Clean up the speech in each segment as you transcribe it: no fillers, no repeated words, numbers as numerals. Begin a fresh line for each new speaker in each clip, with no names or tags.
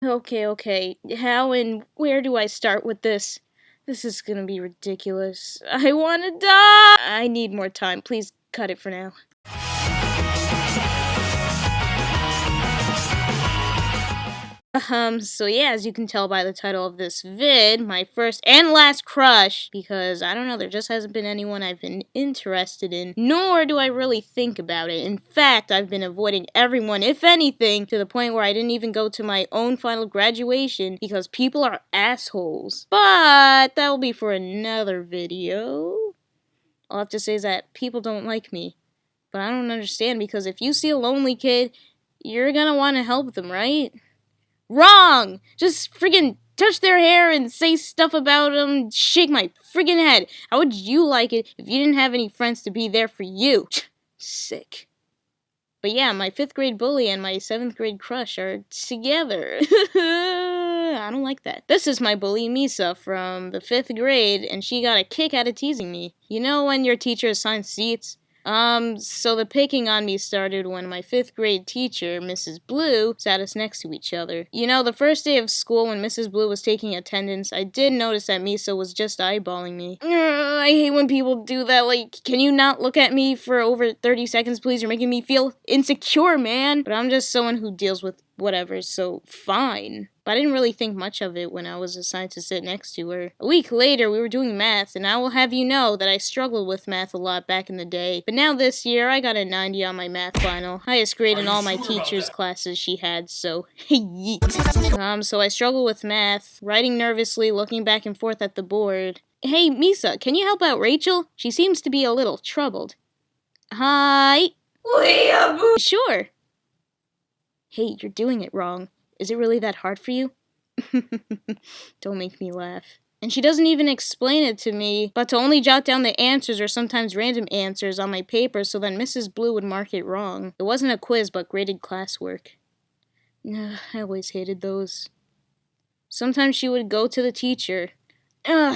Okay. How and where do I start with this? This is gonna be ridiculous. I wanna die! I need more time. Please cut it for now. So yeah, as you can tell by the title of this vid, my first and last crush, because I don't know, there just hasn't been anyone I've been interested in, nor do I really think about it. In fact, I've been avoiding everyone, if anything, to the point where I didn't even go to my own final graduation because people are assholes. But that will be for another video. All I have to say is that people don't like me. But I don't understand, because if you see a lonely kid, you're gonna want to help them, right? Wrong! Just friggin' touch their hair and say stuff about them. Shake my friggin' head. How would you like it if you didn't have any friends to be there for you? Sick. But yeah, my 5th grade bully and my 7th grade crush are together. I don't like that. This is my bully, Misa, from the 5th grade, and she got a kick out of teasing me. You know when your teacher assigns seats? So the picking on me started when my 5th grade teacher, Mrs. Blue, sat us next to each other. You know, the first day of school when Mrs. Blue was taking attendance, I did notice that Misa was just eyeballing me. I hate when people do that. Like, can you not look at me for over 30 seconds, please? You're making me feel insecure, man. But I'm just someone who deals with whatever, so fine. But I didn't really think much of it when I was assigned to sit next to her. A week later, we were doing math, and I will have you know that I struggled with math a lot back in the day. But now this year, I got a 90 on my math final. Highest grade in all my teachers' classes she had, so yeet. So I struggle with math, writing nervously, looking back and forth at the board. Hey, Misa, can you help out Rachel? She seems to be a little troubled. Hi. Sure. Hey, you're doing it wrong. Is it really that hard for you? Don't make me laugh. And she doesn't even explain it to me, but to only jot down the answers or sometimes random answers on my paper so then Mrs. Blue would mark it wrong. It wasn't a quiz, but graded classwork. I always hated those. Sometimes she would go to the teacher.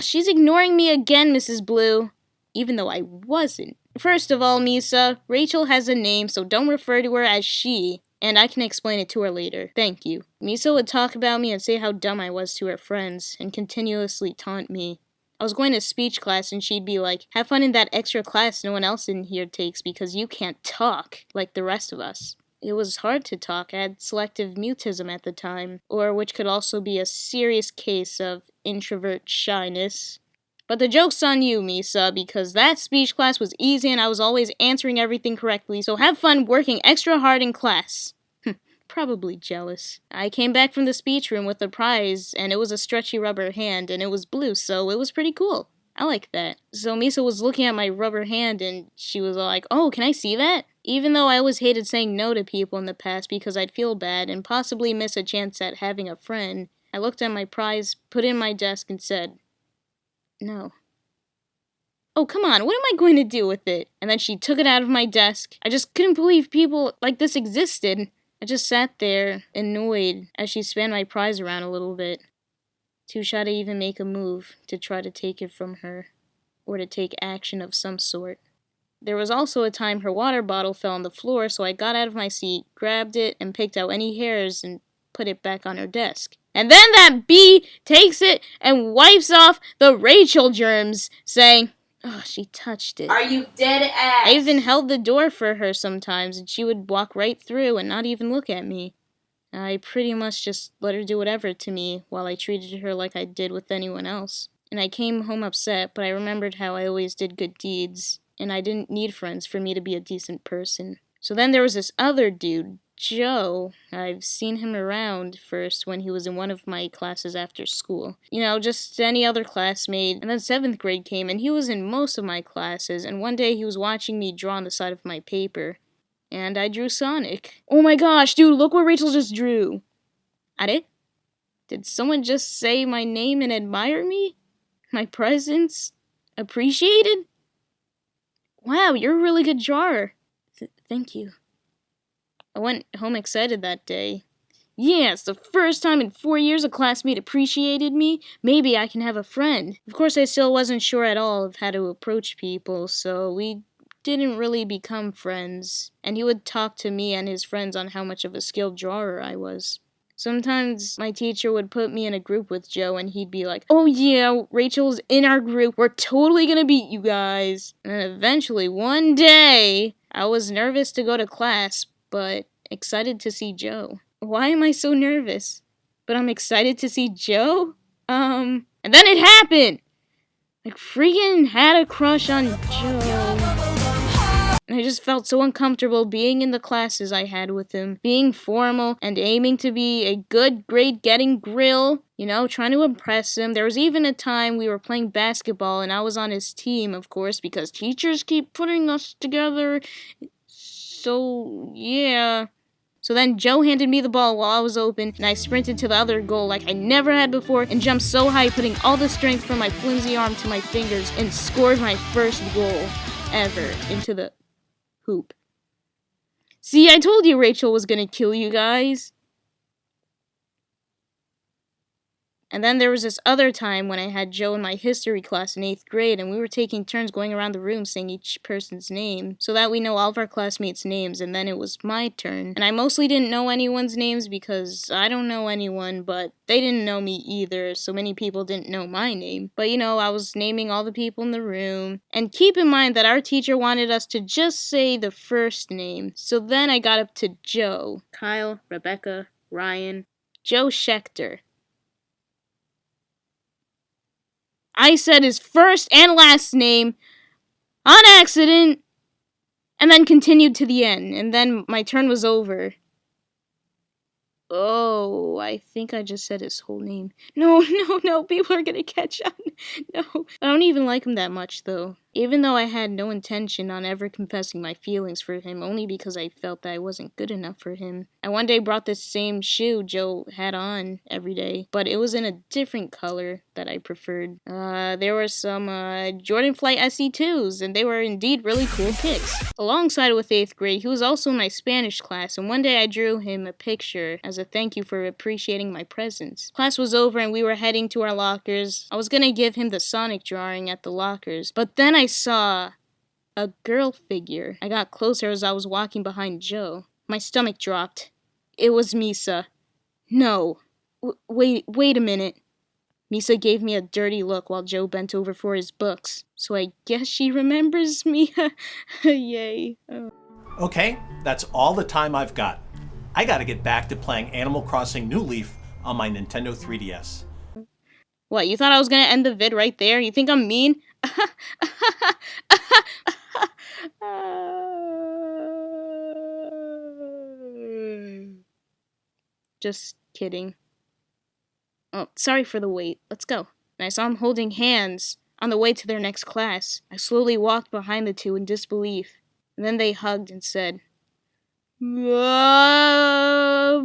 She's ignoring me again, Mrs. Blue. Even though I wasn't. First of all, Misa, Rachel has a name, so don't refer to her as she. And I can explain it to her later. Thank you. Misa would talk about me and say how dumb I was to her friends, and continuously taunt me. I was going to speech class and she'd be like, have fun in that extra class no one else in here takes because you can't talk like the rest of us. It was hard to talk. I had selective mutism at the time, or which could also be a serious case of introvert shyness. But the joke's on you, Misa, because that speech class was easy and I was always answering everything correctly, so have fun working extra hard in class. Probably jealous. I came back from the speech room with a prize, and it was a stretchy rubber hand, and it was blue, so it was pretty cool. I like that. So Misa was looking at my rubber hand, and she was like, oh, can I see that? Even though I always hated saying no to people in the past because I'd feel bad and possibly miss a chance at having a friend, I looked at my prize, put it in my desk, and said, no. Oh, come on, what am I going to do with it? And then she took it out of my desk. I just couldn't believe people like this existed. I just sat there, annoyed, as she span my prize around a little bit. Too shy to even make a move to try to take it from her, or to take action of some sort. There was also a time her water bottle fell on the floor, so I got out of my seat, grabbed it, and picked out any hairs and put it back on her desk. And then that bee takes it and wipes off the Rachel germs, saying, oh, she touched it. Are you dead ass? I even held the door for her sometimes, and she would walk right through and not even look at me. I pretty much just let her do whatever to me, while I treated her like I did with anyone else. And I came home upset, but I remembered how I always did good deeds, and I didn't need friends for me to be a decent person. So then there was this other dude, Joe. I've seen him around first when he was in one of my classes after school. You know, just any other classmate. And then 7th grade came, and he was in most of my classes, and one day he was watching me draw on the side of my paper. And I drew Sonic. Oh my gosh, dude, look what Rachel just drew. I did? Did someone just say my name and admire me? My presence? Appreciated? Wow, you're a really good drawer. Thank you. I went home excited that day. Yeah, it's the first time in 4 years a classmate appreciated me. Maybe I can have a friend. Of course, I still wasn't sure at all of how to approach people, so we didn't really become friends. And he would talk to me and his friends on how much of a skilled drawer I was. Sometimes my teacher would put me in a group with Joe and he'd be like, "Oh yeah, Rachel's in our group. We're totally gonna beat you guys." And then eventually, one day, I was nervous to go to class, but excited to see Joe. Why am I so nervous? But I'm excited to see Joe? And then it happened! I freaking had a crush on Joe. And I just felt so uncomfortable being in the classes I had with him, being formal and aiming to be a good grade-getting grill, you know, trying to impress him. There was even a time we were playing basketball and I was on his team, of course, because teachers keep putting us together. So, yeah. So then Joe handed me the ball while I was open, and I sprinted to the other goal like I never had before and jumped so high, putting all the strength from my flimsy arm to my fingers, and scored my first goal ever into the hoop. See, I told you Rachel was gonna kill you guys. And then there was this other time when I had Joe in my history class in 8th grade, and we were taking turns going around the room saying each person's name, so that we know all of our classmates' names, and then it was my turn. And I mostly didn't know anyone's names because I don't know anyone, but they didn't know me either, so many people didn't know my name. But you know, I was naming all the people in the room. And keep in mind that our teacher wanted us to just say the first name. So then I got up to Joe. Kyle, Rebecca, Ryan, Joe Schechter. I said his first and last name on accident, and then continued to the end, and then my turn was over. Oh, I think I just said his whole name. No, people are gonna catch on. No. I don't even like him that much, though. Even though I had no intention on ever confessing my feelings for him, only because I felt that I wasn't good enough for him. I one day brought this same shoe Joe had on every day, but it was in a different color that I preferred. There were some Jordan Flight SE2s, and they were indeed really cool kicks. Alongside with 8th grade, he was also in my Spanish class, and one day I drew him a picture as a thank you for appreciating my presence. Class was over and we were heading to our lockers. I was gonna give him the Sonic drawing at the lockers, but then I saw a girl figure. I got closer as I was walking behind Joe. My stomach dropped. It was Misa. No. Wait a minute. Misa gave me a dirty look while Joe bent over for his books. So I guess she remembers me. Yay. Oh.
Okay, that's all the time I've got. I gotta get back to playing Animal Crossing New Leaf on my Nintendo 3DS.
What, you thought I was gonna end the vid right there? You think I'm mean? Just kidding. Oh, sorry for the wait. Let's go. And I saw them holding hands on the way to their next class. I slowly walked behind the two in disbelief. And then they hugged and said, Love,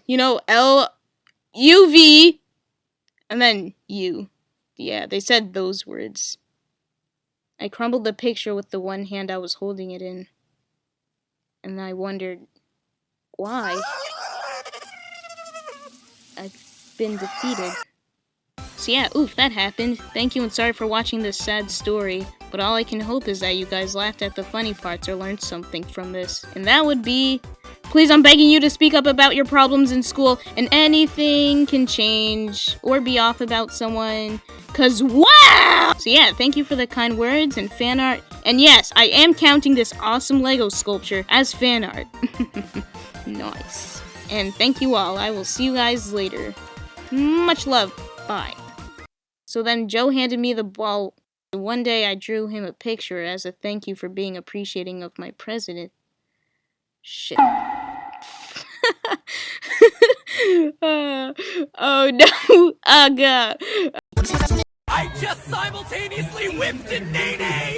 you know, L-U-V, and then you. Yeah, they said those words. I crumbled the picture with the one hand I was holding it in. And I wondered, why? I've been defeated. So yeah, oof, that happened. Thank you and sorry for watching this sad story. But all I can hope is that you guys laughed at the funny parts or learned something from this. And that would be, please, I'm begging you to speak up about your problems in school, and anything can change or be off about someone. 'Cause wow! So yeah, thank you for the kind words and fan art. And yes, I am counting this awesome Lego sculpture as fan art. Nice. And thank you all. I will see you guys later. Much love. Bye. So then Joe handed me the ball. One day I drew him a picture as a thank you for being appreciating of my president. Shit. Oh no. Oh god.
I just simultaneously whipped and nay-nay!